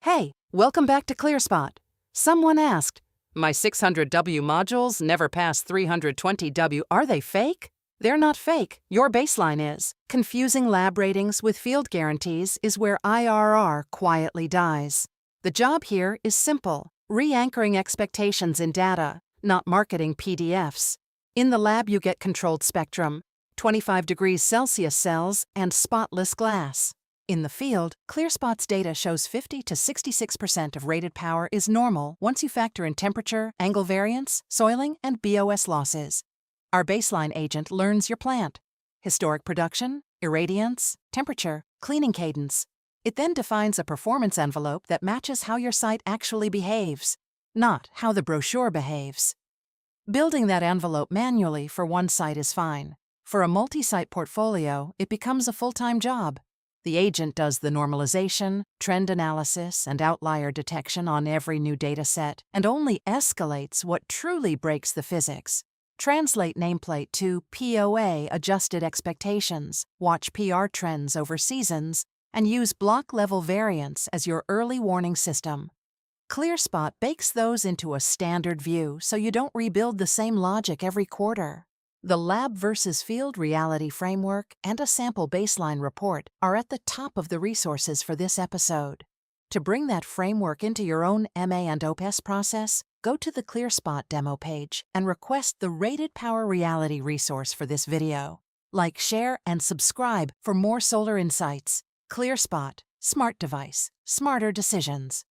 Hey, welcome back to ClearSpot. Someone asked, my 600W modules never pass 320W. Are they fake? They're not fake. Your baseline is. Confusing lab ratings with field guarantees is where IRR quietly dies. The job here is simple: re-anchoring expectations in data, not marketing PDFs. In the lab, you get controlled spectrum, 25 degrees Celsius cells, and spotless glass. In the field, ClearSpot's data shows 50 to 66% of rated power is normal once you factor in temperature, angle variance, soiling, and BOS losses. Our baseline agent learns your plant: historic production, irradiance, temperature, cleaning cadence. It then defines a performance envelope that matches how your site actually behaves, not how the brochure behaves. Building that envelope manually for one site is fine. For a multi-site portfolio, it becomes a full-time job. The agent does the normalization, trend analysis, and outlier detection on every new data set, and only escalates what truly breaks the physics. Translate nameplate to POA adjusted expectations, watch PR trends over seasons, and use block-level variance as your early warning system. ClearSpot bakes those into a standard view so you don't rebuild the same logic every quarter. The lab versus field reality framework and a sample baseline report are at the top of the resources for this episode. To bring that framework into your own MA and OPS process, go to the ClearSpot demo page and request the Rated Power Reality resource for this video. Like, share, and subscribe for more solar insights. ClearSpot. Smart device. Smarter decisions.